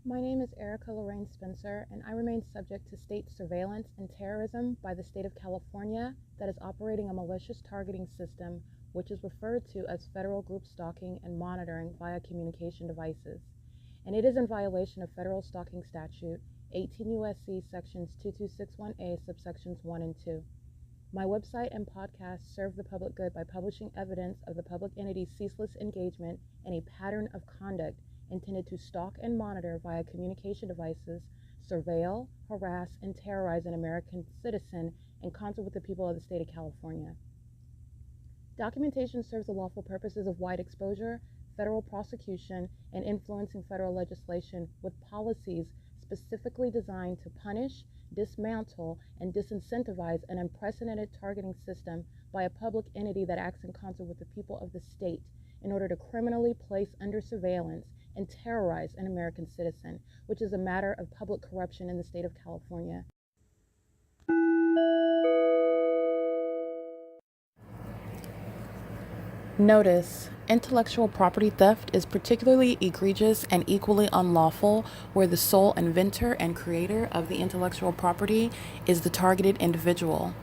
My name is Erica Lorraine Spencer, and I remain subject to state surveillance and terrorism by the state of California that is operating a malicious targeting system which is referred to as federal group stalking and monitoring via communication devices. And it is in violation of federal stalking statute 18 U.S.C. sections 2261A subsections 1 and 2. My website and podcast serve the public good by publishing evidence of the public entity's ceaseless engagement in a pattern of conduct intended to stalk and monitor via communication devices, surveil, harass, and terrorize an American citizen in concert with the people of the state of California. Documentation serves the lawful purposes of wide exposure, federal prosecution, and influencing federal legislation with policies specifically designed to punish, dismantle, and disincentivize an unprecedented targeting system by a public entity that acts in concert with the people of the state in order to criminally place under surveillance and terrorize an American citizen, which is a matter of public corruption in the state of California. Notice: intellectual property theft is particularly egregious and equally unlawful where the sole inventor and creator of the intellectual property is the targeted individual.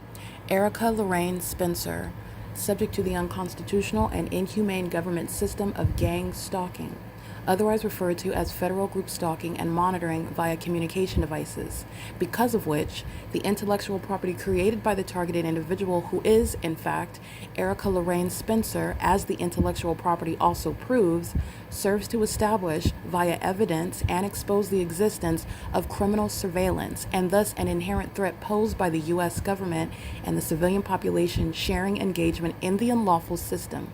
Erica Lorraine Spencer, subject to the unconstitutional and inhumane government system of gang stalking, otherwise referred to as federal group stalking and monitoring via communication devices, because of which the intellectual property created by the targeted individual, who is, in fact, Erica Lorraine Spencer, as the intellectual property also proves, serves to establish via evidence and expose the existence of criminal surveillance and thus an inherent threat posed by the U.S. government and the civilian population sharing engagement in the unlawful system.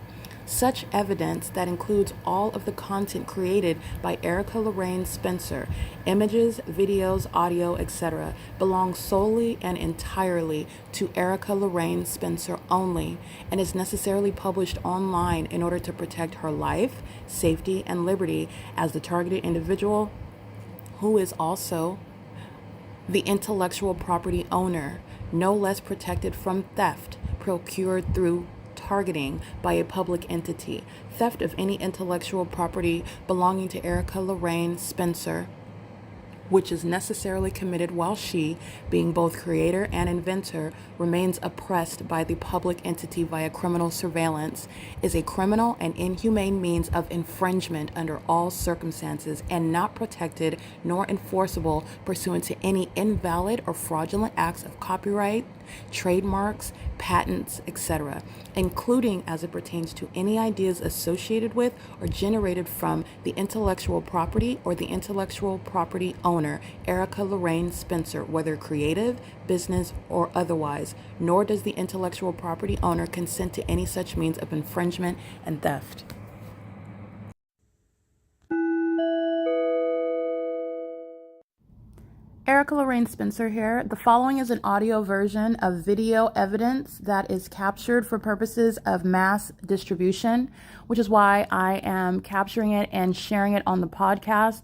Such evidence, that includes all of the content created by Erica Lorraine Spencer, images, videos, audio, etc., belongs solely and entirely to Erica Lorraine Spencer only and is necessarily published online in order to protect her life, safety, and liberty as the targeted individual, who is also the intellectual property owner, no less protected from theft procured through targeting by a public entity. Theft of any intellectual property belonging to Erica Lorraine Spencer, which is necessarily committed while she, being both creator and inventor, remains oppressed by the public entity via criminal surveillance, is a criminal and inhumane means of infringement under all circumstances and not protected nor enforceable pursuant to any invalid or fraudulent acts of copyright, trademarks, patents, etc., including as it pertains to any ideas associated with or generated from the intellectual property or the intellectual property owner, Erica Lorraine Spencer, whether creative, business, or otherwise, nor does the intellectual property owner consent to any such means of infringement and theft. Erica Lorraine Spencer here. The following is an audio version of video evidence that is captured for purposes of mass distribution, which is why I am capturing it and sharing it on the podcast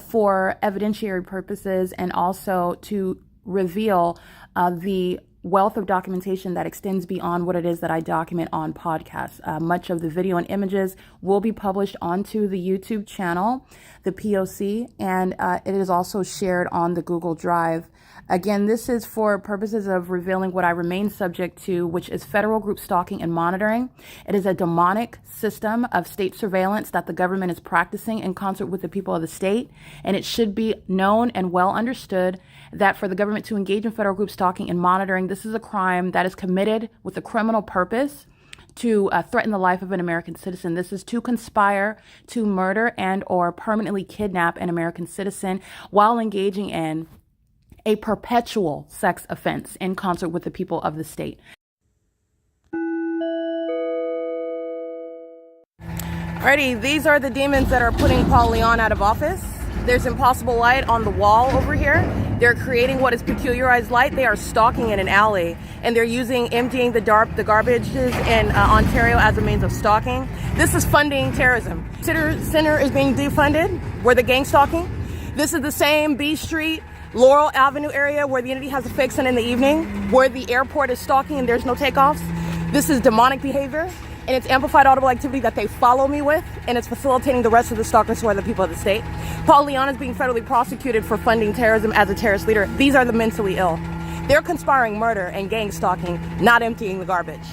for evidentiary purposes and also to reveal the wealth of documentation that extends beyond what it is that I document on podcasts. Much of the video and images will be published onto the YouTube channel, the P.O.C, and it is also shared on the Google Drive. Again, this is for purposes of revealing what I remain subject to, which is federal group stalking and monitoring. It is a demonic system of state surveillance that the government is practicing in concert with the people of the state, and it should be known and well understood that for the government to engage in federal group stalking and monitoring, this is a crime that is committed with a criminal purpose to threaten the life of an American citizen. This is to conspire to murder and or permanently kidnap an American citizen while engaging in a perpetual sex offense in concert with the people of the state. Alrighty, these are the demons that are putting Paul Leon out of office. There's impossible light on the wall over here. They're creating what is peculiarized light. They are stalking in an alley, and they're using emptying the garbages in Ontario as a means of stalking. This is funding terrorism. Center is being defunded where the gang stalking. This is the same B Street, Laurel Avenue area where the entity has a fix-in the evening, where the airport is stalking and there's no takeoffs. This is demonic behavior. and it's amplified audible activity that they follow me with, and it's facilitating the rest of the stalkers who are the people of the state. Paul Leon is being federally prosecuted for funding terrorism as a terrorist leader. These are the mentally ill. They're conspiring murder and gang stalking, not emptying the garbage.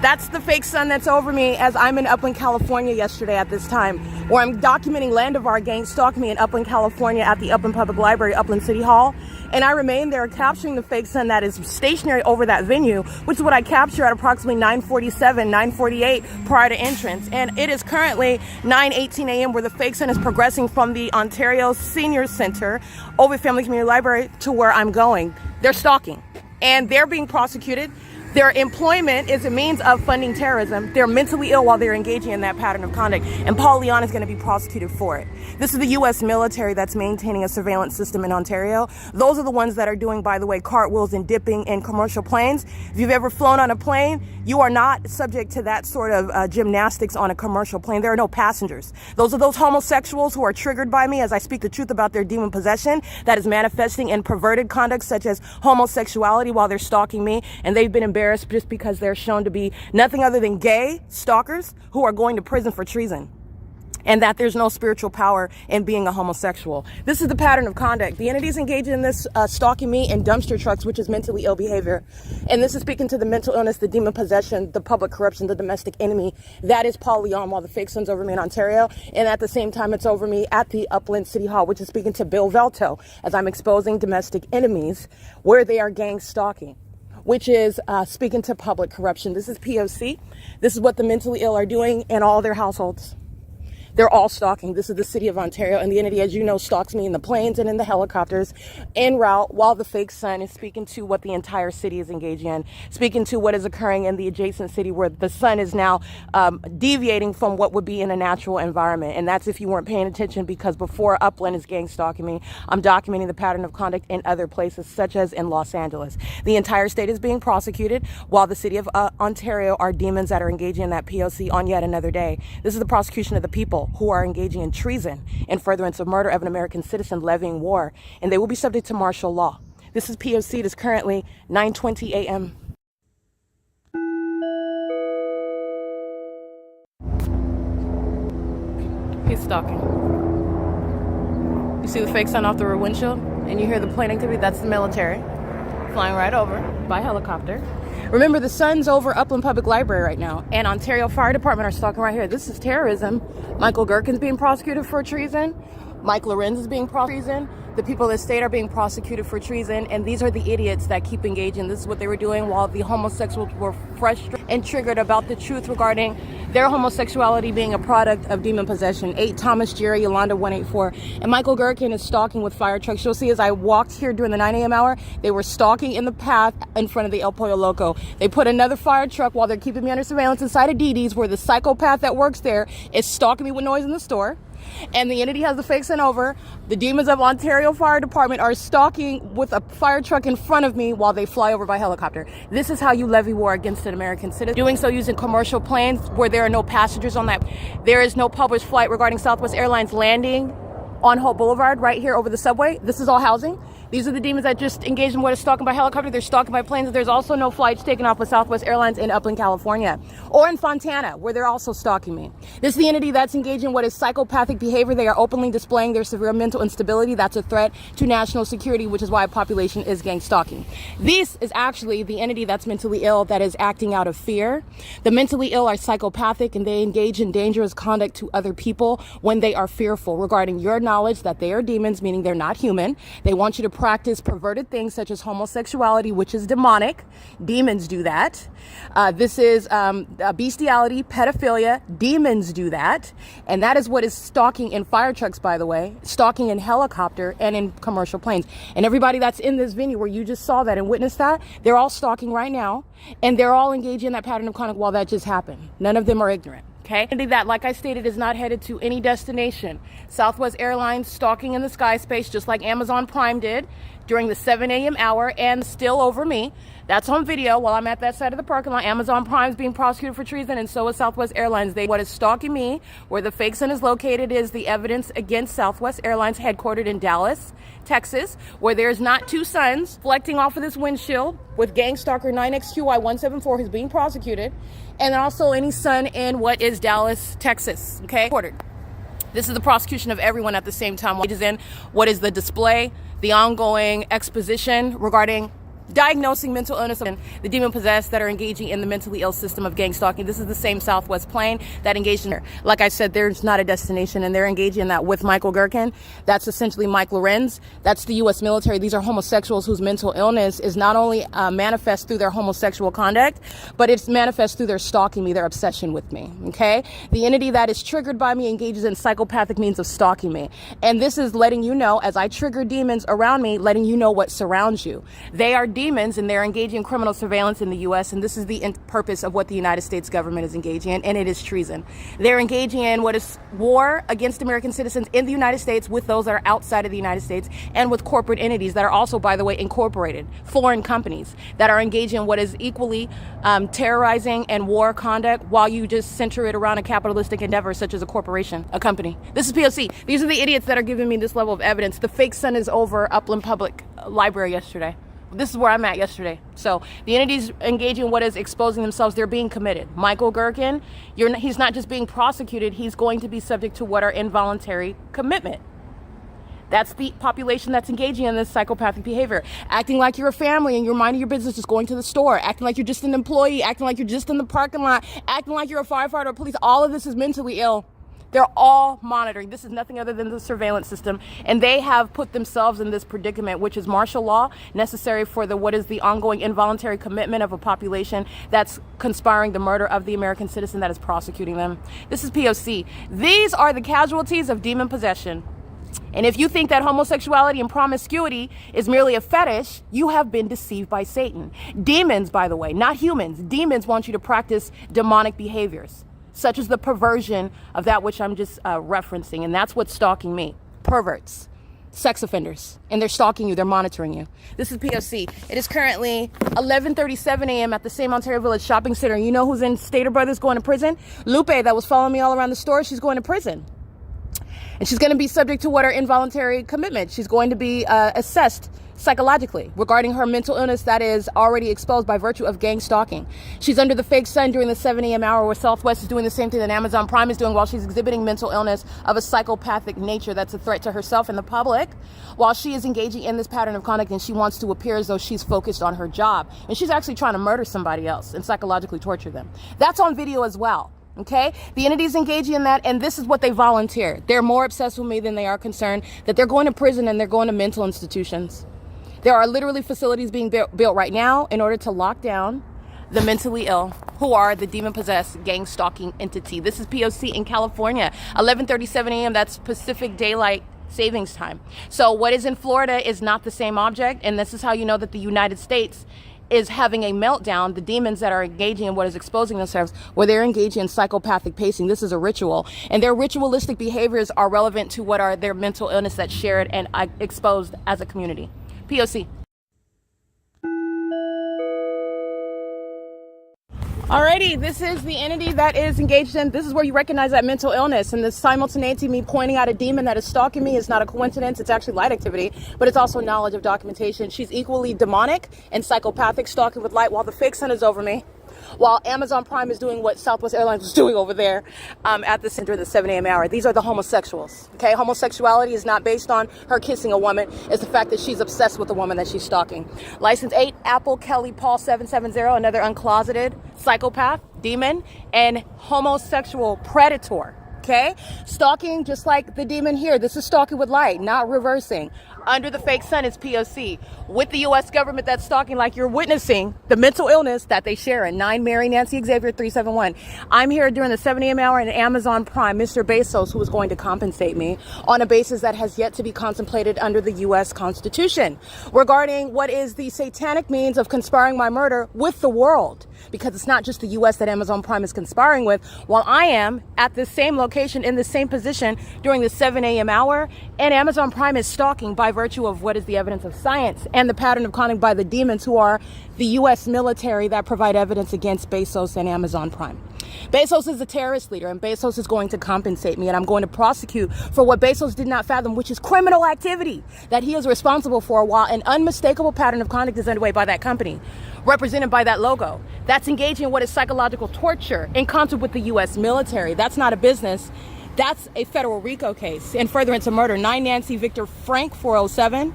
That's the fake sun that's over me as I'm in Upland, California yesterday at this time, where I'm documenting Landivar gang stalking me in Upland, California at the Upland Public Library, Upland City Hall. And I remain there capturing the fake sun that is stationary over that venue, which is what I capture at approximately 9:47, 9:48 prior to entrance. And it is currently 9:18 a.m. where the fake sun is progressing from the Ontario Senior Center, Ovid Family Community Library, to where I'm going. They're stalking and they're being prosecuted. Their employment is a means of funding terrorism. They're mentally ill while they're engaging in that pattern of conduct, and Paul Leon is going to be prosecuted for it. This is the U.S. military that's maintaining a surveillance system in Ontario. Those are the ones that are doing, by the way, cartwheels and dipping in commercial planes. If you've ever flown on a plane, you are not subject to that sort of gymnastics on a commercial plane. There are no passengers. Those are those homosexuals who are triggered by me as I speak the truth about their demon possession that is manifesting in perverted conduct such as homosexuality while they're stalking me, and they've been embarrassed just because they're shown to be nothing other than gay stalkers who are going to prison for treason, and that there's no spiritual power in being a homosexual. This is the pattern of conduct. The entities engaged in this stalking me in dumpster trucks, which is mentally ill behavior. And this is speaking to the mental illness, the demon possession, the public corruption, the domestic enemy. That is Paul Leon while the fake sun's over me in Ontario. And at the same time, it's over me at the Upland City Hall, which is speaking to Bill Velto as I'm exposing domestic enemies where they are gang stalking, which is speaking to public corruption. This is P.O.C. This is what the mentally ill are doing in all their households. They're all stalking. This is the city of Ontario, and the entity, as you know, stalks me in the planes and in the helicopters en route while the fake sun is speaking to what the entire city is engaging in, speaking to what is occurring in the adjacent city where the sun is now deviating from what would be in a natural environment. And that's if you weren't paying attention, because before Upland is gang stalking me, I'm documenting the pattern of conduct in other places, such as in Los Angeles. The entire state is being prosecuted while the city of Ontario are demons that are engaging in that P.O.C. on yet another day. This is the prosecution of the people who are engaging in treason and furtherance of murder of an American citizen levying war, and they will be subject to martial law. This is P.O.C. It is currently 9:20 a.m. He's stalking. You see the fake sun off the rear windshield, and you hear the plane activity. That's the military flying right over by helicopter. Remember, the sun's over Upland Public Library right now, and Ontario Fire Department are stalking right here. This is terrorism. Michael GERKEN's being prosecuted for treason. Mike LORENZ is being prosecuted for treason. The people of the state are being prosecuted for treason, and these are the idiots that keep engaging. This is what they were doing while the homosexuals were frustrated and triggered about the truth regarding their homosexuality being a product of demon possession. 8 Thomas Jerry Yolanda 184. And Michael GERKEN is stalking with fire trucks. You'll see as I walked here during the 9 a.m. hour, they were stalking in the path in front of the El Pollo Loco. They put another fire truck while they're keeping me under surveillance inside of Didi's, where the psychopath that works there is stalking me with noise in the store. And the entity has the fake sun over. The demons of Ontario Fire Department are stalking with a fire truck in front of me while they fly over by helicopter. This is how you levy war against an American citizen. Doing so using commercial planes where there are no passengers on that. There is no published flight regarding Southwest Airlines landing on Hope Boulevard right here over the subway. This is all housing. These are the demons that just engaged in what is stalking by helicopter. They're stalking by planes. There's also no flights taken off with Southwest Airlines in Upland, California, or in Fontana, where they're also stalking me. This is the entity that's engaged in what is psychopathic behavior. They are openly displaying their severe mental instability. That's a threat to national security, which is why a population is gang stalking. This is actually the entity that's mentally ill that is acting out of fear. The mentally ill are psychopathic, and they engage in dangerous conduct to other people when they are fearful regarding your knowledge that they are demons, meaning they're not human. They want you to practice perverted things such as homosexuality, which is demonic. Demons do that. This is bestiality, pedophilia. Demons do that. And that is what is stalking in fire trucks, by the way, stalking in helicopter and in commercial planes. And everybody that's in this venue where you just saw that and witnessed that, they're all stalking right now. And they're all engaged in that pattern of conduct while that just happened. None of them are ignorant. Okay, that, like I stated, is not headed to any destination. Southwest Airlines stalking in the sky space, just like Amazon Prime did. during the 7 a.m. hour and still over me. That's on video while I'm at that side of the parking lot. Amazon Prime is being prosecuted for treason, and so is Southwest Airlines. What is stalking me, where the fake sun is located, is the evidence against Southwest Airlines, headquartered in Dallas, Texas, where there's not two suns reflecting off of this windshield with gang stalker 9XQY174 who's being prosecuted, and also any sun in what is Dallas, Texas, okay? This is the prosecution of everyone at the same time. What is in what is the display, the ongoing exposition regarding diagnosing mental illness and the demon-possessed that are engaging in the mentally ill system of gang stalking. This is the same Southwest plane that engaged in her. Like I said, there's not a destination, and they're engaging in that with Michael GERKEN. That's essentially Mike LORENZ. That's the U.S. military. These are homosexuals whose mental illness is not only manifest through their homosexual conduct, but it's manifest through their stalking me, their obsession with me, okay? The entity that is triggered by me engages in psychopathic means of stalking me. And this is letting you know, as I trigger demons around me, letting you know what surrounds you. They are demons, and they're engaging in criminal surveillance in the U.S., and this is the purpose of what the United States government is engaging in, and it is treason. They're engaging in what is war against American citizens in the United States with those that are outside of the United States, and with corporate entities that are also, by the way, incorporated, foreign companies that are engaging in what is equally terrorizing and war conduct, while you just center it around a capitalistic endeavor such as a corporation, a company. This is P.O.C. These are the idiots that are giving me this level of evidence. The fake sun is over Upland Public Library yesterday. This is where I'm at yesterday. So the entities engaging in what is exposing themselves, they're being committed. Michael GERKEN, he's not just being prosecuted, he's going to be subject to what are involuntary commitment. That's the population that's engaging in this psychopathic behavior. Acting like you're a family and you're minding your business, just going to the store. Acting like you're just an employee. Acting like you're just in the parking lot. Acting like you're a firefighter or police. All of this is mentally ill. They're all monitoring. This is nothing other than the surveillance system. And they have put themselves in this predicament, which is martial law, necessary for what is the ongoing involuntary commitment of a population that's conspiring the murder of the American citizen that is prosecuting them. This is P.O.C. These are the casualties of demon possession. And if you think that homosexuality and promiscuity is merely a fetish, you have been deceived by Satan. Demons, by the way, not humans. Demons want you to practice demonic behaviors, such as the perversion of that which I'm just referencing. And that's what's stalking me. Perverts, sex offenders, and they're stalking you. They're monitoring you. This is P.O.C. It is currently 11:37 a.m. at the same Ontario Village Shopping Center. You know who's in Stater Brothers going to prison? Lupe, that was following me all around the store. She's going to prison. And she's going to be subject to what are involuntary commitment. She's going to be assessed psychologically regarding her mental illness that is already exposed by virtue of gang stalking. She's under the fake sun during the 7 a.m. hour, where Southwest is doing the same thing that Amazon Prime is doing, while she's exhibiting mental illness of a psychopathic nature that's a threat to herself and the public, while she is engaging in this pattern of conduct, and she wants to appear as though she's focused on her job. And she's actually trying to murder somebody else and psychologically torture them. That's on video as well. Okay, the entities engaging in that, and this is what they volunteer. They're more obsessed with me than they are concerned that they're going to prison and they're going to mental institutions. There are literally facilities being built right now in order to lock down the mentally ill, who are the demon-possessed gang stalking entity. This is P.O.C. in California, 11:37 a.m. That's Pacific Daylight Savings Time. So what is in Florida is not the same object, and this is how you know that the United States is having a meltdown. The demons that are engaging in what is exposing themselves, where they're engaging in psychopathic pacing. This is a ritual, and their ritualistic behaviors are relevant to what are their mental illness that's shared and exposed as a community. P.O.C. Alrighty, this is the entity that is engaged in, this is where you recognize that mental illness, and the simultaneity, me pointing out a demon that is stalking me, is not a coincidence. It's actually light activity, but it's also knowledge of documentation. She's equally demonic and psychopathic, stalking with light, while the fake sun is over me, while Amazon Prime is doing what Southwest Airlines was doing over there at the center of the 7 a.m. hour. These are the homosexuals, okay? Homosexuality is not based on her kissing a woman. It's the fact that she's obsessed with the woman that she's stalking. License 8, Apple Kelly Paul 770, another uncloseted psychopath, demon, and homosexual predator, okay? Stalking, just like the demon here. This is stalking with light, not reversing. Under the fake sun is P.O.C. with the U.S. government that's stalking, like you're witnessing the mental illness that they share in 9 Mary Nancy Xavier 371. I'm here during the 7 a.m. hour, and Amazon Prime, Mr. Bezos, who is going to compensate me on a basis that has yet to be contemplated under the U.S. Constitution regarding what is the satanic means of conspiring my murder with the world. because it's not just the U.S. that Amazon Prime is conspiring with, while I am at this same location in the same position during the 7 a.m. hour, and Amazon Prime is stalking by virtue of what is the evidence of science and the pattern of conduct by the demons who are the U.S. military that provide evidence against Bezos and Amazon Prime. Bezos is a terrorist leader, and Bezos is going to compensate me, and I'm going to prosecute for what Bezos did not fathom, which is criminal activity that he is responsible for, while an unmistakable pattern of conduct is underway by that company, represented by that logo. That's engaging in what is psychological torture in concert with the U.S. military. That's not a business. That's a federal RICO case in furtherance of murder. 9 Nancy Victor Frank 407,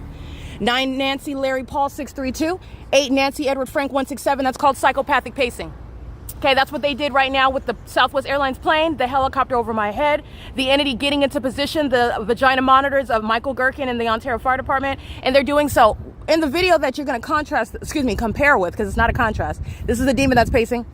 9 Nancy Larry Paul 632, 8 Nancy Edward Frank 167. That's called psychopathic pacing. Okay, that's what they did right now with the Southwest Airlines plane, the helicopter over my head, the entity getting into position, the vagina monitors of Michael GERKEN and the Ontario Fire Department, and they're doing so. In the video that you're going to compare with, because it's not a contrast. This is the demon that's pacing.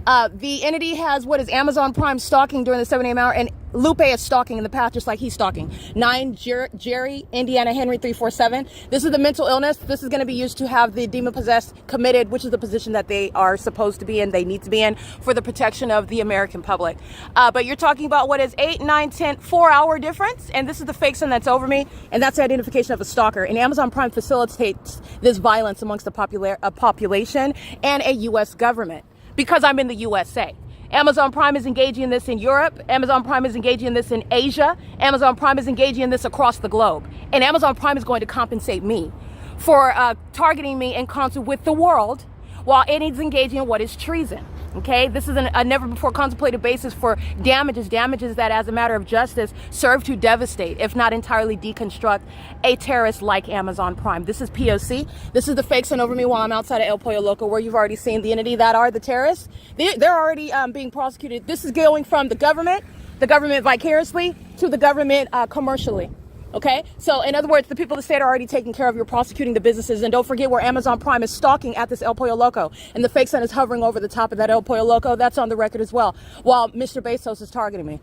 The entity has what is Amazon Prime stalking during the 7 a.m. hour, and Lupe is stalking in the path just like he's stalking. 9 Jerry Indiana Henry 347. This is the mental illness. This is going to be used to have the demon possessed committed, which is the position that they are supposed to be in, they need to be in for the protection of the American public. But you're talking about what is 8, 9, 10, 4-hour difference, and this is the fake sun that's over me, and that's the identification of a stalker. And Amazon Prime facilitates this violence amongst the population and a U.S. government because I'm in the USA. Amazon Prime is engaging in this in Europe. Amazon Prime is engaging in this in Asia. Amazon Prime is engaging in this across the globe. And Amazon Prime is going to compensate me for targeting me in concert with the world while it is engaging in what is treason. Okay, this is a never before contemplated basis for damages that as a matter of justice serve to devastate, if not entirely deconstruct, a terrorist like Amazon Prime. This is P.O.C. This is the fake sun over me while I'm outside of El Pollo Loco, where you've already seen the entity that are the terrorists. They're already being prosecuted. This is going from the government vicariously, to the government commercially. Okay, so in other words, the people of the state are already taking care of your prosecuting the businesses. And don't forget where Amazon Prime is stalking at this El Pollo Loco, and the fake sun is hovering over the top of that El Pollo Loco. That's on the record as well, while Mr. Bezos is targeting me.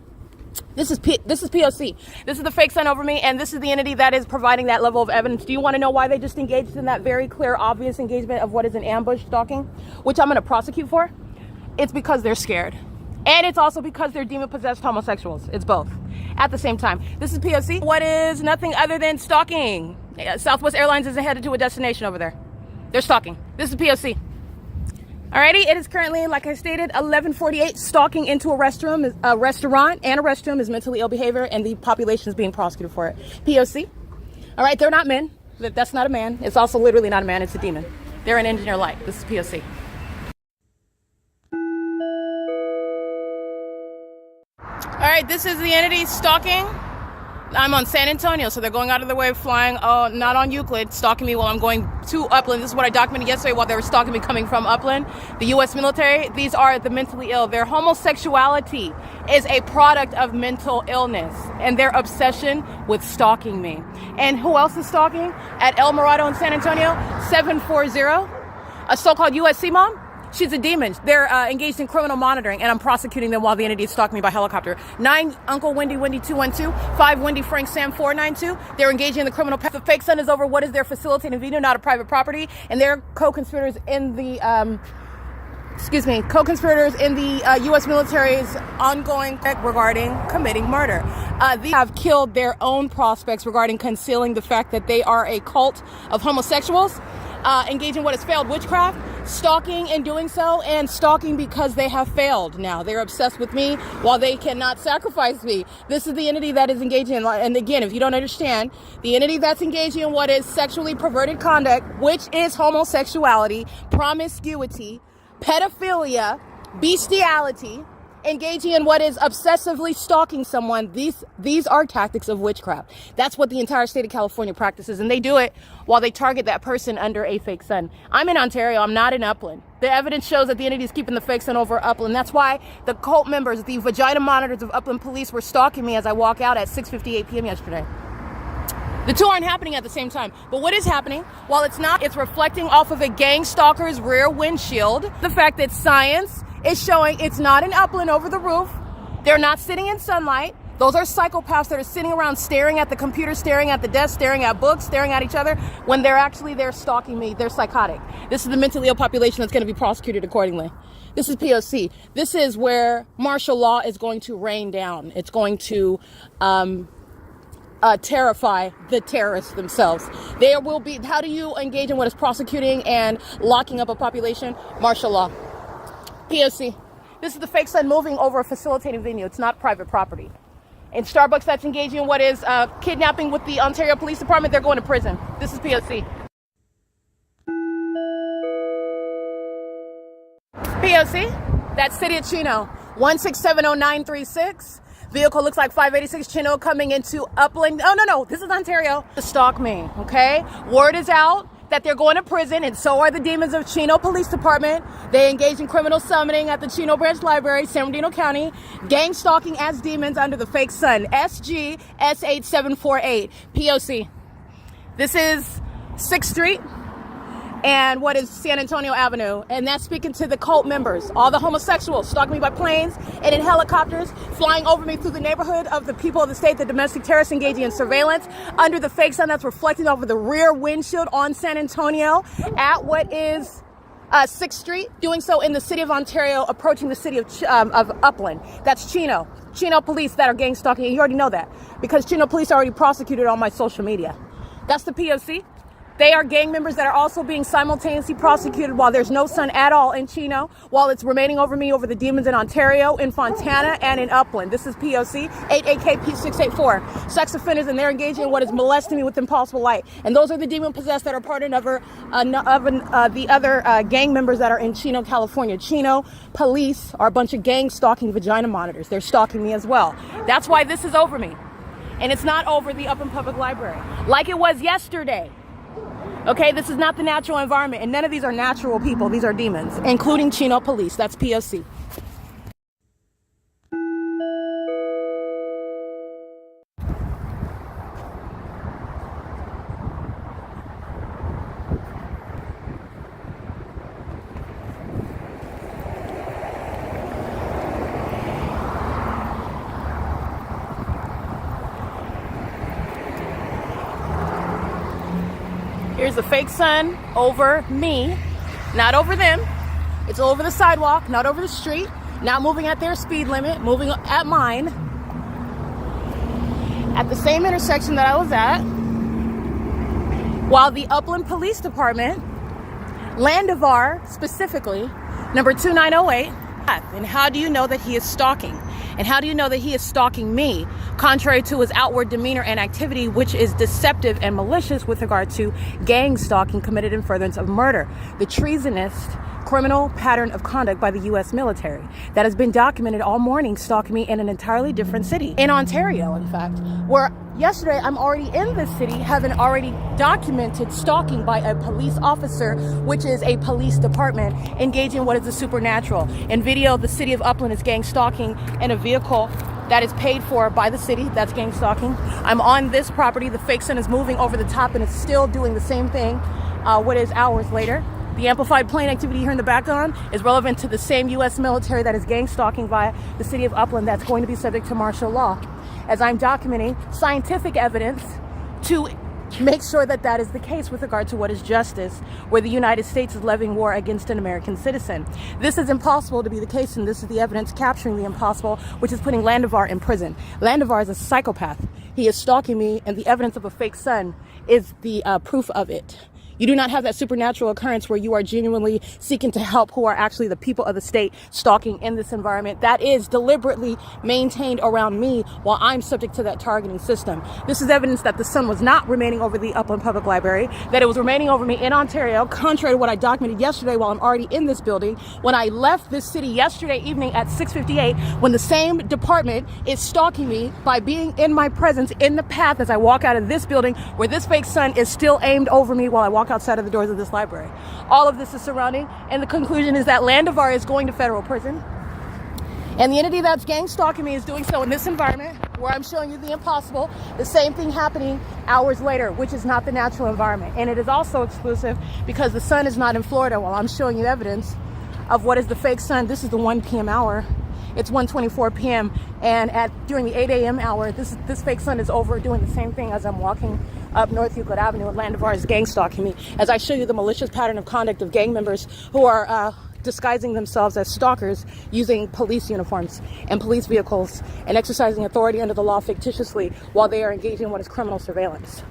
This is P.O.C. This is the fake sun over me, and this is the entity that is providing that level of evidence. Do you want to know why they just engaged in that very clear, obvious engagement of what is an ambush stalking, which I'm going to prosecute for? It's because they're scared. And it's also because they're demon-possessed homosexuals. It's both at the same time. This is P.O.C. What is nothing other than stalking. Southwest Airlines isn't headed to a destination over there. They're stalking. This is P.O.C. Alrighty, it is currently, like I stated, 11:48. Stalking into a restaurant and a restroom is mentally ill behavior, and the population is being prosecuted for it. P.O.C. All right, they're not men. That's not a man. It's also literally not a man. It's a demon. They're an engineer light. This is P.O.C. All right, this is the entity stalking. I'm on San Antonio, so they're going out of their way flying, not on Euclid, stalking me while I'm going to Upland. This is what I documented yesterday while they were stalking me coming from Upland. The U.S. military, these are the mentally ill. Their homosexuality is a product of mental illness and their obsession with stalking me. And who else is stalking? At El Morado in San Antonio, 740, a so-called U.S.C mom. She's a demon. They're engaged in criminal monitoring, and I'm prosecuting them while the entity is stalking me by helicopter. 9 Uncle Wendy 212, 5 Wendy Frank Sam 492. They're engaging in the criminal path. The fake sun is over what is their facilitating venue, not a private property, and they're co-conspirators in the U.S. military's ongoing regarding committing murder. They have killed their own prospects regarding concealing the fact that they are a cult of homosexuals, engaging what is failed witchcraft, stalking and doing so, and stalking because they have failed. Now they're obsessed with me while they cannot sacrifice me. This is the entity that is engaging in, and again, if you don't understand, the entity that's engaging in what is sexually perverted conduct, which is homosexuality, promiscuity, pedophilia, bestiality, engaging in what is obsessively stalking someone. These are tactics of witchcraft. That's what the entire state of California practices, and they do it while they target that person under a fake sun. I'm in Ontario. I'm not in Upland. The evidence shows that the entity is keeping the fake sun over Upland. That's why the cult members, the vagina monitors of Upland police, were stalking me as I walk out at 6:58 p.m. yesterday. The two aren't happening at the same time. But what is happening, while it's not, it's reflecting off of a gang stalker's rear windshield. The fact that science is showing it's not an Upland over the roof. They're not sitting in sunlight. Those are psychopaths that are sitting around staring at the computer, staring at the desk, staring at books, staring at each other when they're actually there stalking me. They're psychotic. This is the mentally ill population that's going to be prosecuted accordingly. This is P.O.C. This is where martial law is going to rain down. It's going to terrify the terrorists themselves. There will be, how do you engage in what is prosecuting and locking up a population? Martial law. P.O.C. This is the fake sun moving over a facilitating venue. It's not private property. In Starbucks that's engaging in what is kidnapping with the Ontario Police Department, they're going to prison. This is P.O.C. P.O.C. That's City of Chino, 1670936. Vehicle looks like 586 Chino coming into Upland. Oh, no, this is Ontario. To stalk me, okay? Word is out that they're going to prison, and so are the demons of Chino Police Department. They engage in criminal summoning at the Chino Branch Library, San Bernardino County, gang stalking as demons under the fake sun, SG S8748, POC. This is 6th Street and what is San Antonio Avenue, and that's speaking to the cult members, all the homosexuals stalking me by planes and in helicopters, flying over me through the neighborhood of the people of the state, the domestic terrorists engaging in surveillance under the fake sun that's reflecting over the rear windshield on San Antonio at what is 6th Street, doing so in the city of Ontario, approaching the city of Upland. That's Chino police that are gang stalking, and you already know that because Chino police are already prosecuted on my social media. That's the POC. They are gang members that are also being simultaneously prosecuted while there's no sun at all in Chino, while it's remaining over me over the demons in Ontario, in Fontana, and in Upland. This is POC, 8AKP684. Sex offenders, and they're engaging in what is molesting me with impossible light. And those are the demon-possessed that are part of the other gang members that are in Chino, California. Chino police are a bunch of gang stalking vagina monitors. They're stalking me as well. That's why this is over me. And it's not over the Upland Public Library, like it was yesterday. Okay, this is not the natural environment, and none of these are natural people. These are demons, including Chino police. That's POC. Here's the fake sun over me, not over them. It's over the sidewalk, not over the street, not moving at their speed limit, moving at mine. At the same intersection that I was at, while the Upland Police Department, Landivar specifically, number 2908, and how do you know that he is stalking? And how do you know that he is stalking me, contrary to his outward demeanor and activity, which is deceptive and malicious with regard to gang stalking committed in furtherance of murder, the treasonous criminal pattern of conduct by the U.S. military that has been documented all morning, stalking me in an entirely different city, in Ontario, in fact, where yesterday I'm already in this city, having already documented stalking by a police officer, which is a police department engaging in what is the supernatural. In video, the city of Upland is gang stalking in a vehicle that is paid for by the city. That's gang stalking. I'm on this property. The fake sun is moving over the top and it's still doing the same thing. What is hours later? The amplified plane activity here in the background is relevant to the same U.S. military that is gang stalking via the city of Upland that's going to be subject to martial law, as I'm documenting scientific evidence to make sure that that is the case with regard to what is justice, where the United States is levying war against an American citizen. This is impossible to be the case, and this is the evidence capturing the impossible, which is putting Landivar in prison. Landivar is a psychopath. He is stalking me, and the evidence of a fake sun is the proof of it. You do not have that supernatural occurrence where you are genuinely seeking to help who are actually the people of the state stalking in this environment that is deliberately maintained around me while I'm subject to that targeting system. This is evidence that the sun was not remaining over the Upland Public Library, that it was remaining over me in Ontario, contrary to what I documented yesterday while I'm already in this building. When I left this city yesterday evening at 6:58, when the same department is stalking me by being in my presence in the path as I walk out of this building where this fake sun is still aimed over me while I walk outside of the doors of this library. All of this is surrounding, and the conclusion is that Landivar is going to federal prison, and the entity that's gang stalking me is doing so in this environment where I'm showing you the impossible, the same thing happening hours later, which is not the natural environment. And it is also exclusive because the sun is not in Florida while I'm showing you evidence of what is the fake sun. This is the 1 p.m. hour It's 1:24 p.m. and during the 8 a.m. hour, this fake sun is over doing the same thing as I'm walking up North Euclid Avenue, and Landivar is gang stalking me as I show you the malicious pattern of conduct of gang members who are disguising themselves as stalkers using police uniforms and police vehicles and exercising authority under the law fictitiously while they are engaging in what is criminal surveillance.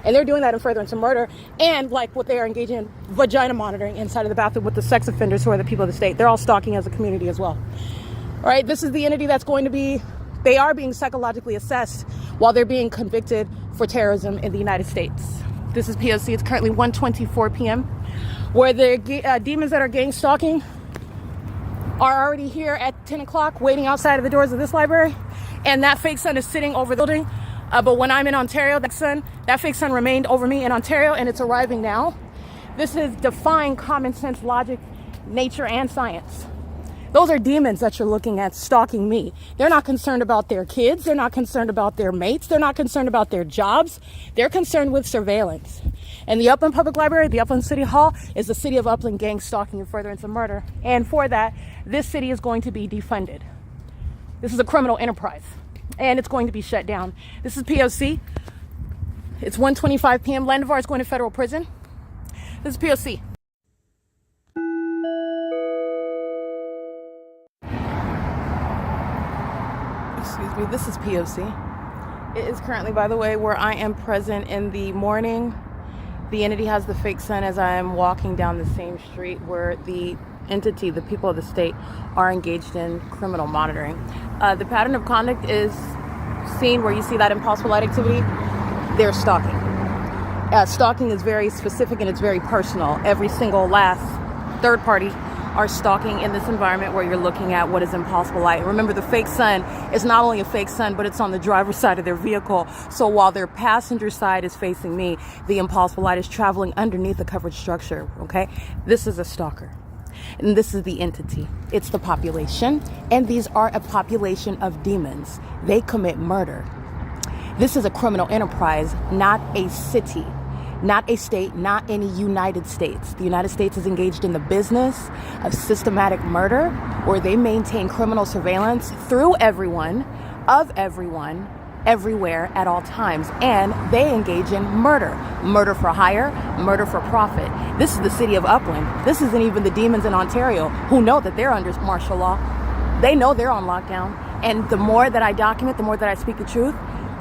And they're doing that in furtherance of murder, and like what they are engaging in vagina monitoring inside of the bathroom with the sex offenders who are the people of the state. They're all stalking as a community as well. All right, this is the entity that's going to be, they are being psychologically assessed while they're being convicted for terrorism in the United States. This is P.O.C. It's currently 1:24 p.m. where the demons that are gang stalking are already here at 10 o'clock waiting outside of the doors of this library, and that fake sun is sitting over the building. But when I'm in Ontario, that fake sun remained over me in Ontario, and it's arriving now. This is defying common sense, logic, nature, and science. Those are demons that you're looking at stalking me. They're not concerned about their kids. They're not concerned about their mates. They're not concerned about their jobs. They're concerned with surveillance. And the Upland Public Library, the Upland City Hall, is the City of Upland gang stalking in furtherance of murder. And for that, this city is going to be defunded. This is a criminal enterprise, and it's going to be shut down. This is P.O.C. It's 1:25 p.m. Landivar is going to federal prison. This is P.O.C. Excuse me, this is P.O.C. It is currently, by the way, where I am present in the morning. The entity has the fake sun as I am walking down the same street where the entity, the people of the state, are engaged in criminal monitoring. The pattern of conduct is seen where you see that impossible light activity. They're stalking. Stalking is very specific and it's very personal. Every single last third party are stalking in this environment where you're looking at what is impossible light. Remember, the fake sun is not only a fake sun, but it's on the driver's side of their vehicle. So while their passenger side is facing me, the impossible light is traveling underneath the covered structure, okay? This is a stalker. And this is the entity. It's the population. And these are a population of demons. They commit murder. This is a criminal enterprise, not a city, not a state, not any United States. The United States is engaged in the business of systematic murder, where they maintain criminal surveillance through everyone, of everyone, everywhere, at all times. And they engage in murder. Murder for hire, murder for profit. This is the city of Upland. This isn't even the demons in Ontario who know that they're under martial law. They know they're on lockdown. And the more that I document, the more that I speak the truth,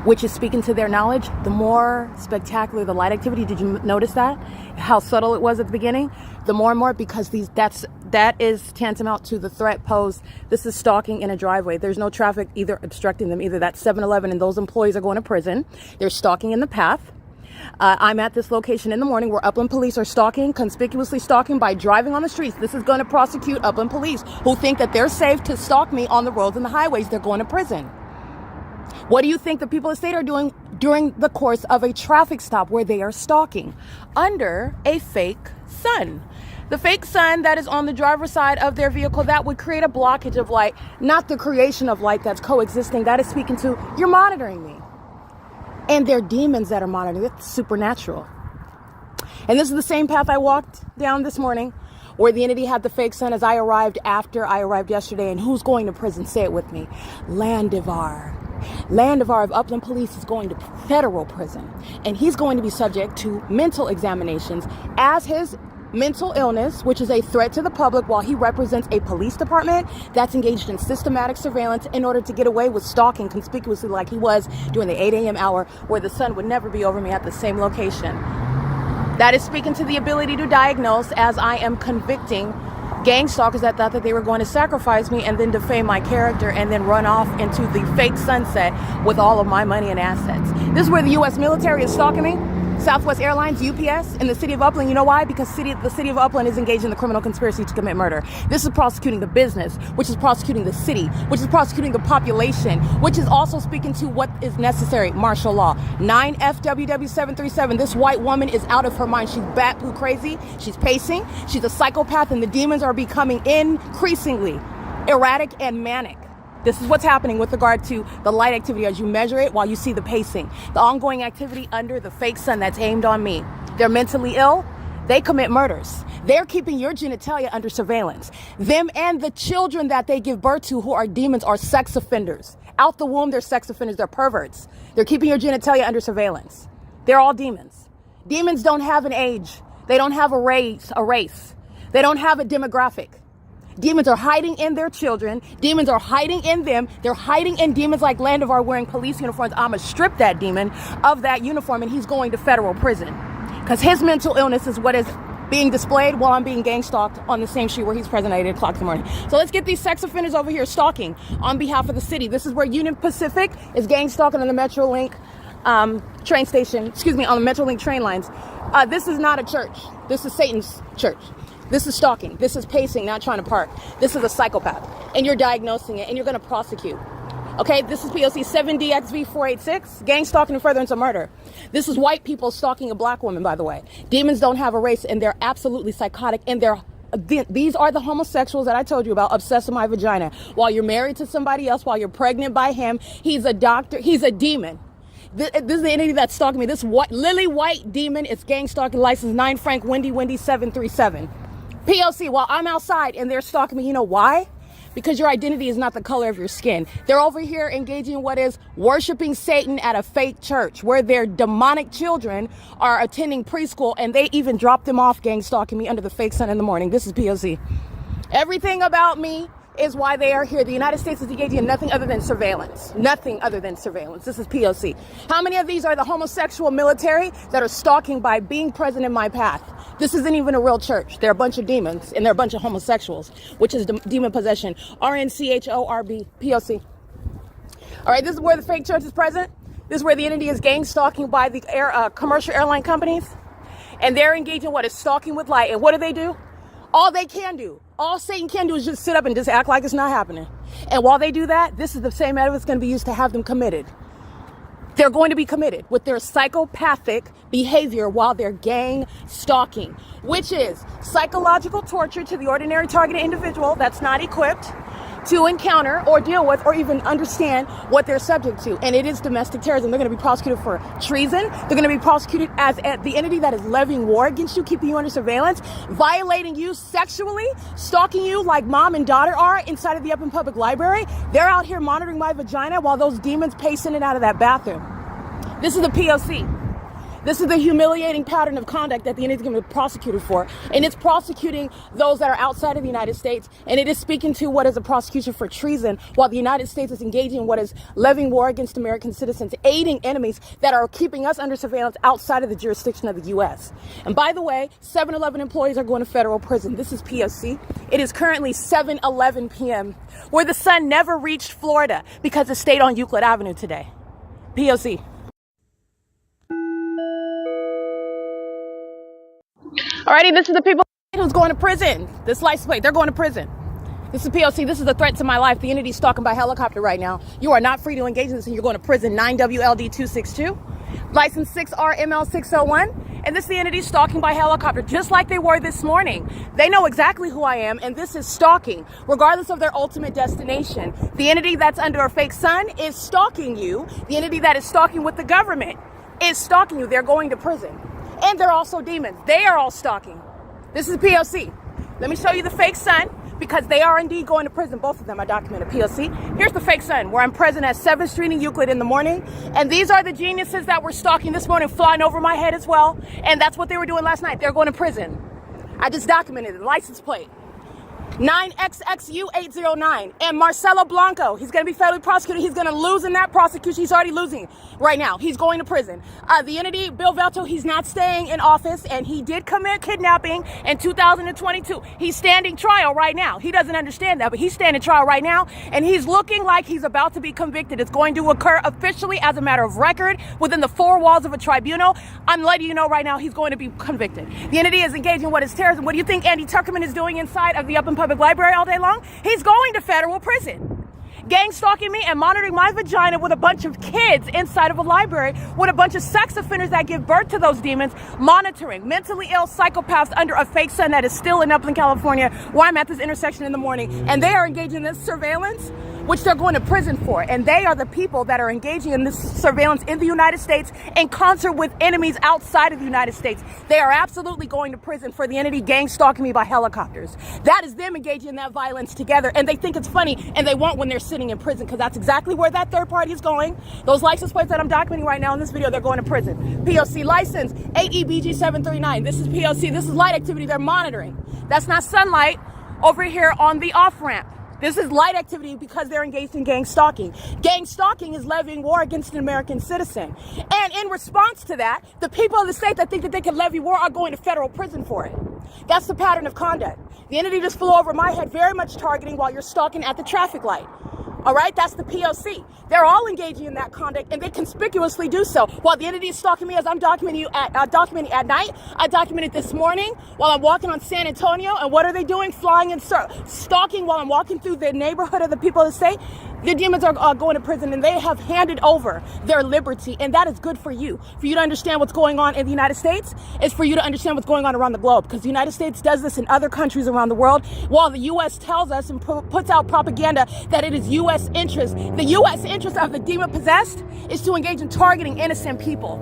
which is speaking to their knowledge, the more spectacular the light activity. Did you notice that? How subtle it was at the beginning? The more and more, because that is tantamount to the threat posed. This is stalking in a driveway. There's no traffic either obstructing them. Either that 7-Eleven and those employees are going to prison. They're stalking in the path. I'm at this location in the morning where Upland police are stalking, conspicuously stalking by driving on the streets. This is going to prosecute Upland police who think that they're safe to stalk me on the roads and the highways. They're going to prison. What do you think the people of the state are doing during the course of a traffic stop where they are stalking? Under a fake sun. The fake sun that is on the driver's side of their vehicle that would create a blockage of light, not the creation of light that's coexisting. That is speaking to, you're monitoring me. And they're demons that are monitoring. It's supernatural. And this is the same path I walked down this morning where the entity had the fake sun as I arrived after I arrived yesterday. And who's going to prison? Say it with me. Landivar. Landivar of Upland Police is going to federal prison, and he's going to be subject to mental examinations as his mental illness, which is a threat to the public, while he represents a police department that's engaged in systematic surveillance in order to get away with stalking conspicuously like he was during the 8 a.m. hour where the sun would never be over me at the same location. That is speaking to the ability to diagnose as I am convicting gang stalkers that thought that they were going to sacrifice me and then defame my character and then run off into the fake sunset with all of my money and assets. This is where the U.S. military is stalking me. Southwest Airlines, UPS, in the city of Upland. You know why? Because the city of Upland is engaged in the criminal conspiracy to commit murder. This is prosecuting the business, which is prosecuting the city, which is prosecuting the population, which is also speaking to what is necessary, martial law. 9 FWW 737. This white woman is out of her mind. She's bat-poo crazy. She's pacing. She's a psychopath, and the demons are becoming increasingly erratic and manic. This is what's happening with regard to the light activity as you measure it while you see the pacing. The ongoing activity under the fake sun that's aimed on me. They're mentally ill. They commit murders. They're keeping your genitalia under surveillance. Them and the children that they give birth to who are demons are sex offenders. Out the womb, they're sex offenders, they're perverts. They're keeping your genitalia under surveillance. They're all demons. Demons don't have an age. They don't have a race. They don't have a demographic. Demons are hiding in their children. Demons are hiding in them. They're hiding in demons like Landivar wearing police uniforms. I'm going to strip that demon of that uniform and he's going to federal prison. Because his mental illness is what is being displayed while I'm being gang stalked on the same street where he's present at 8 o'clock in the morning. So let's get these sex offenders over here stalking on behalf of the city. This is where Union Pacific is gang stalking on the Metrolink train station, on the Metrolink train lines. This is not a church. This is Satan's church. This is stalking. This is pacing, not trying to park. This is a psychopath. And you're diagnosing it and you're going to prosecute. Okay, this is P.O.C. 7DXV486, gang stalking and furtherance of murder. This is white people stalking a black woman, by the way. Demons don't have a race and they're absolutely psychotic and these are the homosexuals that I told you about, obsessed with my vagina. While you're married to somebody else, while you're pregnant by him, he's a doctor, he's a demon. This is the entity that's stalking me. This lily white demon is gang stalking, license 9 Frank Wendy 737. P.O.C. while I'm outside and they're stalking me, you know why? Because your identity is not the color of your skin. They're over here engaging in what is worshiping Satan at a fake church where their demonic children are attending preschool and they even drop them off gang stalking me under the fake sun in the morning. This is P.O.C. Everything about me is why they are here. The United States is engaging in nothing other than surveillance. Nothing other than surveillance. This is P.O.C. How many of these are the homosexual military that are stalking by being present in my path? This isn't even a real church. They're a bunch of demons and they're a bunch of homosexuals, which is demon possession. RNCHORB, P.O.C. All right, this is where the fake church is present. This is where the entity is gang stalking by the commercial airline companies. And they're engaging what is stalking with light. And what do? All they can do, all Satan can do is just sit up and just act like it's not happening. And while they do that, this is the same evidence going to be used to have them committed. They're going to be committed with their psychopathic behavior while they're gang stalking, which is psychological torture to the ordinary targeted individual that's not equipped to encounter or deal with or even understand what they're subject to. And it is domestic terrorism. They're going to be prosecuted for treason. They're going to be prosecuted as the entity that is levying war against you, keeping you under surveillance, violating you sexually, stalking you like mom and daughter are inside of the Upland Public Library. They're out here monitoring my vagina while those demons pace in and out of that bathroom. This is the P.O.C. This is the humiliating pattern of conduct that the entity is going to be prosecuted for. And it's prosecuting those that are outside of the United States. And it is speaking to what is a prosecution for treason while the United States is engaging in what is levying war against American citizens, aiding enemies that are keeping us under surveillance outside of the jurisdiction of the U.S. And by the way, 7-Eleven employees are going to federal prison. This is P.O.C. It is currently 7:11 p.m. where the sun never reached Florida because it stayed on Euclid Avenue today. P.O.C. Alrighty, this is the people who's going to prison. This license plate, they're going to prison. This is P.O.C. This is a threat to my life. The entity is stalking by helicopter right now. You are not free to engage in this and you're going to prison. 9WLD262, license 6RML601. And this is the entity stalking by helicopter, just like they were this morning. They know exactly who I am, and this is stalking, regardless of their ultimate destination. The entity that's under a fake sun is stalking you. The entity that is stalking with the government is stalking you. They're going to prison. And they're also demons. They are all stalking. This is P.O.C. Let me show you the fake sun because they are indeed going to prison. Both of them are documented. P.O.C. Here's the fake sun where I'm present at 7th Street and Euclid in the morning. And these are the geniuses that were stalking this morning, flying over my head as well. And that's what they were doing last night. They're going to prison. I just documented the license plate. 9XXU809. And Marcelo Blanco, he's going to be federally prosecuted. He's going to lose in that prosecution. He's already losing right now. He's going to prison. The entity, Bill Velto, he's not staying in office, and he did commit kidnapping in 2022. He's standing trial right now. He doesn't understand that, but he's standing trial right now, and he's looking like he's about to be convicted. It's going to occur officially as a matter of record within the four walls of a tribunal. I'm letting you know right now he's going to be convicted. The entity is engaging in what is terrorism. What do you think Andy Tuckerman is doing inside of the Upland Public Library all day long? He's going to federal prison. Gang stalking me and monitoring my vagina with a bunch of kids inside of a library with a bunch of sex offenders that give birth to those demons, monitoring mentally ill psychopaths under a fake sun that is still in Upland, California, where I'm at this intersection in the morning. And they are engaging in this surveillance which they're going to prison for. And they are the people that are engaging in this surveillance in the United States in concert with enemies outside of the United States. They are absolutely going to prison for the entity gang stalking me by helicopters. That is them engaging in that violence together, and they think it's funny, and they won't when they're sitting in prison, because that's exactly where that third party is going. Those license plates that I'm documenting right now in this video, they're going to prison. P.O.C. license 8EBG739. This is P.O.C. This is light activity they're monitoring. That's not sunlight over here on the off-ramp. This is light activity because they're engaged in gang stalking. Gang stalking is levying war against an American citizen. And in response to that, the people of the state that think that they can levy war are going to federal prison for it. That's the pattern of conduct. The entity just flew over my head, very much targeting while you're stalking at the traffic light. All right, that's the P.O.C. They're all engaging in that conduct, and they conspicuously do so. While the entity is stalking me as I'm documenting at night, I documented this morning while I'm walking on San Antonio. And what are they doing? Flying and stalking while I'm walking through the neighborhood of the people of the state. The demons are going to prison, and they have handed over their liberty, and that is good for you. For you to understand what's going on in the United States is for you to understand what's going on around the globe, because the United States does this in other countries around the world, while the U.S. tells us and puts out propaganda that it is U.S. interest. The U.S. interest of the demon possessed is to engage in targeting innocent people.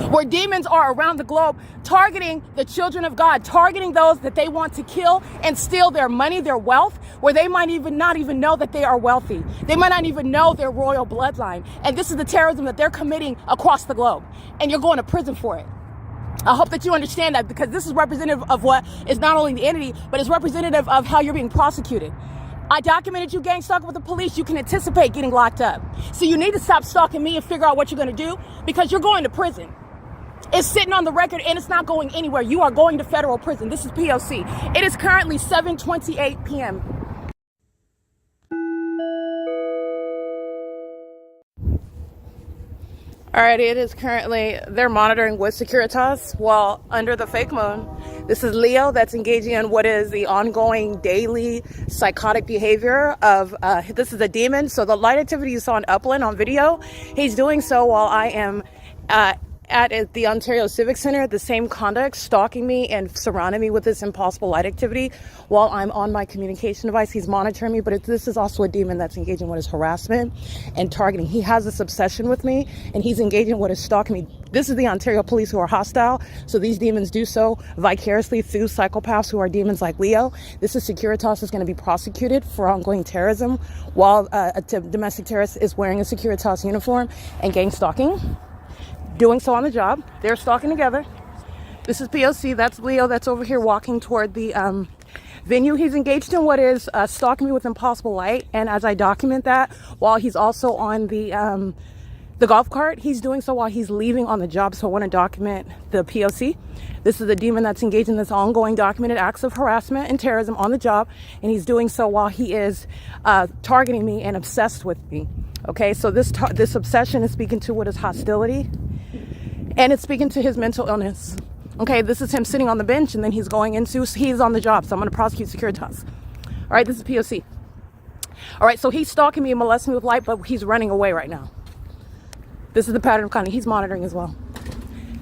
Where demons are around the globe targeting the children of God, targeting those that they want to kill and steal their money, their wealth, where they might not even know that they are wealthy. They might not even know their royal bloodline. And this is the terrorism that they're committing across the globe. And you're going to prison for it. I hope that you understand that, because this is representative of what is not only the entity, but it's representative of how you're being prosecuted. I documented you gang stalking with the police. You can anticipate getting locked up. So you need to stop stalking me and figure out what you're going to do, because you're going to prison. It's sitting on the record, and it's not going anywhere. You are going to federal prison. This is P.O.C. It is currently 7:28 p.m. All right, it is currently, they're monitoring with Securitas while under the fake moon. This is Leo that's engaging in what is the ongoing daily psychotic behavior of, this is a demon. So the light activity you saw in Upland on video, he's doing so while I am at the Ontario Civic Center, the same conduct, stalking me and surrounding me with this impossible light activity while I'm on my communication device. He's monitoring me, but this is also a demon that's engaging what is harassment and targeting. He has this obsession with me, and he's engaging what is stalking me. This is the Ontario police who are hostile, so these demons do so vicariously through psychopaths who are demons like Leo. This is Securitas is going to be prosecuted for ongoing terrorism while a domestic terrorist is wearing a Securitas uniform and gang stalking. Doing so on the job. They're stalking together. This is P.O.C. That's Leo that's over here walking toward the venue. He's engaged in what is stalking me with impossible light. And as I document that, while he's also on the golf cart, he's doing so while he's leaving on the job. So I want to document the P.O.C. This is the demon that's engaged in this ongoing documented acts of harassment and terrorism on the job. And he's doing so while he is targeting me and obsessed with me. Okay, so this obsession is speaking to what is hostility. And it's speaking to his mental illness. Okay, this is him sitting on the bench, and then he's on the job. So I'm going to prosecute Securitas. All right, this is P.O.C. All right, so he's stalking me and molesting me with light, but he's running away right now. This is the pattern of conduct. He's monitoring as well.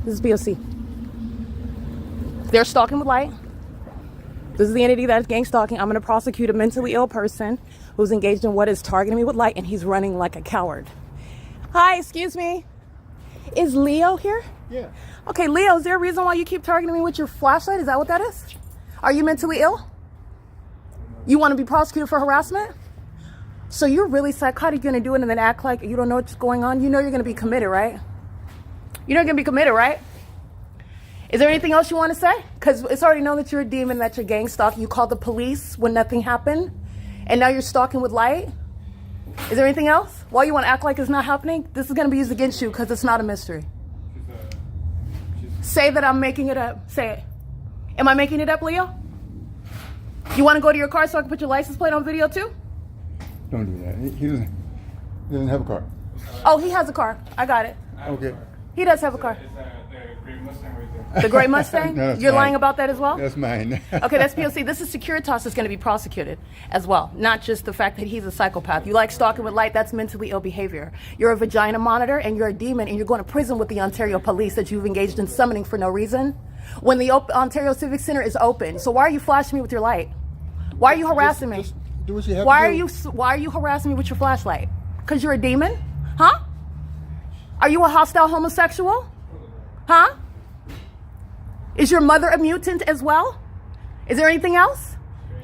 This is P.O.C. They're stalking with light. This is the entity that is gang stalking. I'm going to prosecute a mentally ill person who's engaged in what is targeting me with light, and he's running like a coward. Hi, excuse me. Is Leo here? Yeah. Okay, Leo, is there a reason why you keep targeting me with your flashlight? Is that what that is? Are you mentally ill? You want to be prosecuted for harassment? So you're really psychotic. You're going to do it and then act like you don't know what's going on? You know you're going to be committed, right? You know you're going to be committed, right? Is there anything else you want to say? Because it's already known that you're a demon, that you're gang stalking. You called the police when nothing happened, and now you're stalking with light. Is there anything else? Why you want to act like it's not happening? This is going to be used against you because it's not a mystery. Say that I'm making it up. Say it. Am I making it up, Leo? You want to go to your car so I can put your license plate on video too? Don't do that. He doesn't have a car. Oh, he has a car. I got it. Okay. He does have a car. It's the Gray Mustang right there. The gray Mustang? No, that's You're mine. lying about that as well? That's mine. Okay, that's P.O.C. This is Securitas that's going to be prosecuted as well. Not just the fact that he's a psychopath. You like stalking with light, that's mentally ill behavior. You're a vagina monitor and you're a demon and you're going to prison with the Ontario police that you've engaged in summoning for no reason when the Ontario Civic Center is open. So why are you flashing me with your light? Why are you harassing me? Do what you have Why to do. why are you harassing me with your flashlight? Because you're a demon? Huh? Are you a hostile homosexual? Huh? Is your mother a mutant as well? Is there anything else?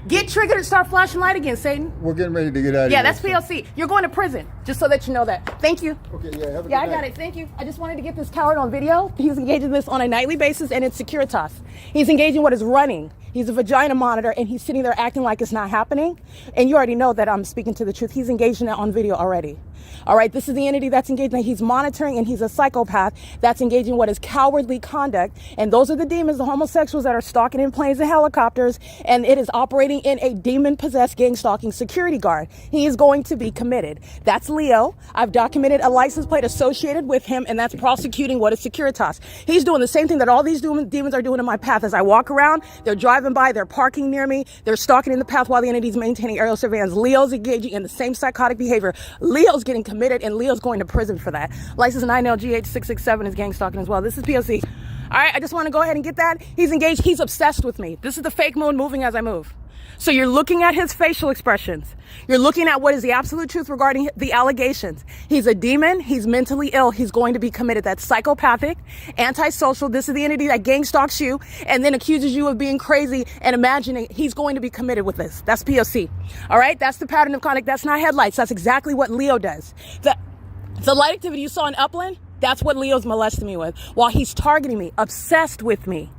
Get triggered and start flashing light again, Satan. We're getting ready to get out of here. Yeah, that's P.O.C. You're going to prison, just so that you know that. Thank you. Okay, yeah, have a Yeah, I good got night. it. Thank you. I just wanted to get this coward on video. He's engaging this on a nightly basis, and it's Securitas. He's engaging what is running. He's a vagina monitor, and he's sitting there acting like it's not happening. And you already know that I'm speaking to the truth. He's engaging it on video already. All right, this is the entity that's engaging. He's monitoring, and he's a psychopath that's engaging what is cowardly conduct. And those are the demons, the homosexuals that are stalking in planes and helicopters. And it is operating in a demon-possessed gang stalking security guard. He is going to be committed. That's Leo. I've documented a license plate associated with him, and that's prosecuting what is Securitas. He's doing the same thing that all these demons are doing in my path. As I walk around, they're driving by, they're parking near me, they're stalking in the path while the entity's maintaining aerial surveillance. Leo's engaging in the same psychotic behavior. Leo's getting committed, and Leo's going to prison for that. License 9LGH667 is gang stalking as well. This is P.O.C. All right, I just want to go ahead and get that. He's engaged. He's obsessed with me. This is the fake moon moving as I move. So you're looking at his facial expressions. You're looking at what is the absolute truth regarding the allegations. He's a demon. He's mentally ill. He's going to be committed. That's psychopathic, antisocial. This is the entity that gang stalks you and then accuses you of being crazy and imagining. He's going to be committed with this. That's P.O.C. All right, that's the pattern of conduct. That's not headlights. That's exactly what Leo does. The light activity you saw in Upland, that's what Leo's molesting me with while he's targeting me, obsessed with me.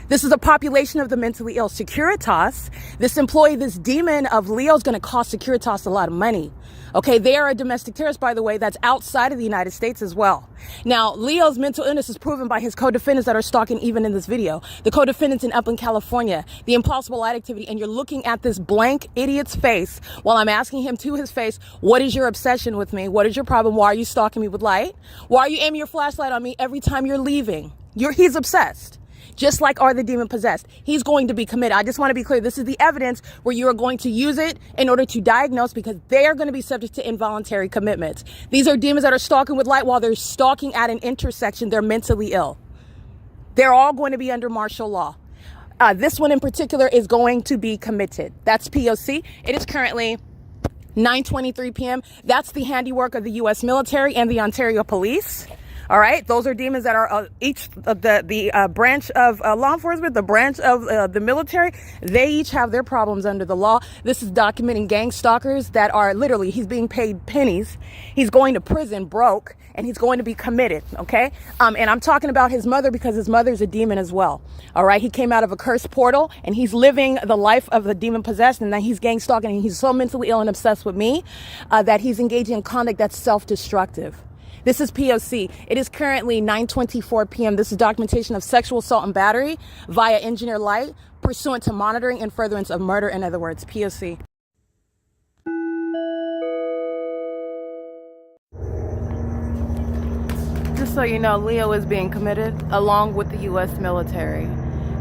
This is a population of the mentally ill. Securitas, this employee, this demon of Leo's going to cost Securitas a lot of money. Okay, they are a domestic terrorist, by the way, that's outside of the United States as well. Now, Leo's mental illness is proven by his co-defendants that are stalking even in this video. The co-defendants in Upland, California, the impossible light activity, and you're looking at this blank idiot's face while I'm asking him to his face, what is your obsession with me? What is your problem? Why are you stalking me with light? Why are you aiming your flashlight on me every time you're leaving? He's obsessed. Just like are the demon possessed. He's going to be committed. I just want to be clear. This is the evidence where you are going to use it in order to diagnose, because they are going to be subject to involuntary commitments. These are demons that are stalking with light while they're stalking at an intersection. They're mentally ill. They're all going to be under martial law. This one in particular is going to be committed. That's P.O.C. It is currently 9:23 p.m. That's the handiwork of the U.S. military and the Ontario police. All right, those are demons that are each the branch of law enforcement, the branch of the military. They each have their problems under the law. This is documenting gang stalkers that are literally, he's being paid pennies. He's going to prison broke, and he's going to be committed, okay? And I'm talking about his mother because his mother's a demon as well, all right? He came out of a cursed portal, and he's living the life of the demon possessed, and then he's gang stalking, and he's so mentally ill and obsessed with me that he's engaging in conduct that's self-destructive. This is P.O.C. It is currently 9:24 p.m. This is documentation of sexual assault and battery via engineer light pursuant to monitoring and furtherance of murder. In other words, P.O.C. Just so you know, Leo is being committed along with the U.S. military,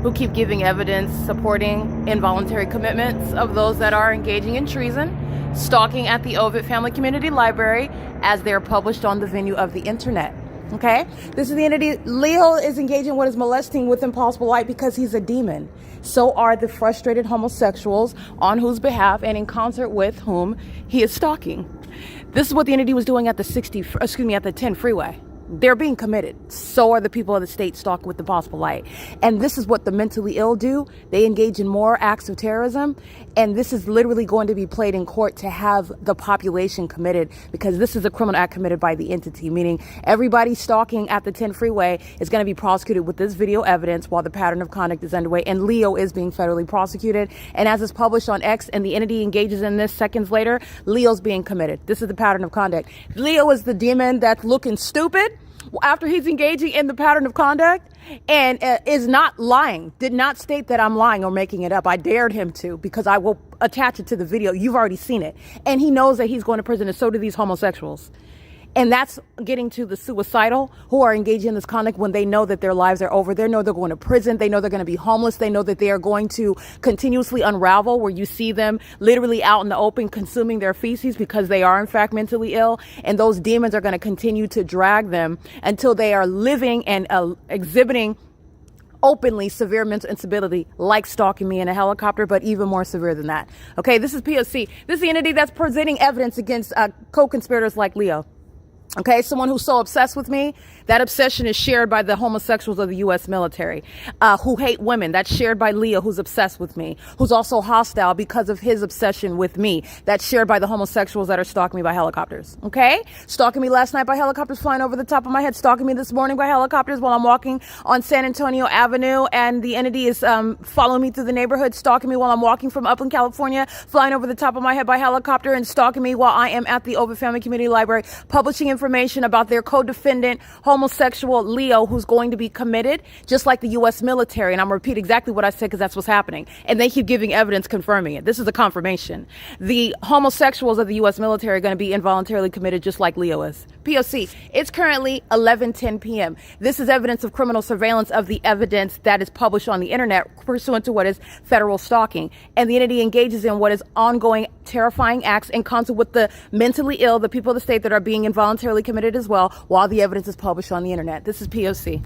who keep giving evidence supporting involuntary commitments of those that are engaging in treason, stalking at the Ovid Family Community Library as they're published on the venue of the internet. Okay, this is the entity. Leo is engaging what is molesting with impossible light because he's a demon. So are the frustrated homosexuals on whose behalf and in concert with whom he is stalking. This is what the entity was doing at the 10 freeway. They're being committed. So are the people of the state stalking with the possible light. And this is what the mentally ill do. They engage in more acts of terrorism. And this is literally going to be played in court to have the population committed, because this is a criminal act committed by the entity, meaning everybody stalking at the 10 freeway is going to be prosecuted with this video evidence while the pattern of conduct is underway. And Leo is being federally prosecuted. And as is published on X and the entity engages in this seconds later, Leo's being committed. This is the pattern of conduct. Leo is the demon that's looking stupid after he's engaging in the pattern of conduct and is not lying, did not state that I'm lying or making it up. I dared him to, because I will attach it to the video. You've already seen it. And he knows that he's going to prison, and so do these homosexuals. And that's getting to the suicidal who are engaging in this conduct when they know that their lives are over. They know they're going to prison. They know they're going to be homeless. They know that they are going to continuously unravel, where you see them literally out in the open consuming their feces because they are in fact mentally ill. And those demons are going to continue to drag them until they are living and exhibiting openly severe mental instability, like stalking me in a helicopter, but even more severe than that. Okay, this is P.O.C. This is the entity that's presenting evidence against co-conspirators like Leo. Okay, someone who's so obsessed with me, that obsession is shared by the homosexuals of the U.S. military, who hate women. That's shared by Leo, who's obsessed with me, who's also hostile because of his obsession with me. That's shared by the homosexuals that are stalking me by helicopters. Okay, stalking me last night by helicopters flying over the top of my head, stalking me this morning by helicopters while I'm walking on San Antonio Avenue, and the entity is following me through the neighborhood, stalking me while I'm walking from Upland, California, flying over the top of my head by helicopter, and stalking me while I am at the Ovid Family Community Library, publishing information about their co-defendant, homosexual Leo, who's going to be committed, just like the U.S. military. And I'm going to repeat exactly what I said because that's what's happening. And they keep giving evidence confirming it. This is a confirmation. The homosexuals of the U.S. military are going to be involuntarily committed just like Leo is. P.O.C. It's currently 11:10 p.m. This is evidence of criminal surveillance of the evidence that is published on the internet pursuant to what is federal stalking. And the entity engages in what is ongoing terrifying acts in concert with the mentally ill, the people of the state that are being involuntarily committed as well, while the evidence is published on the internet. This is P.O.C.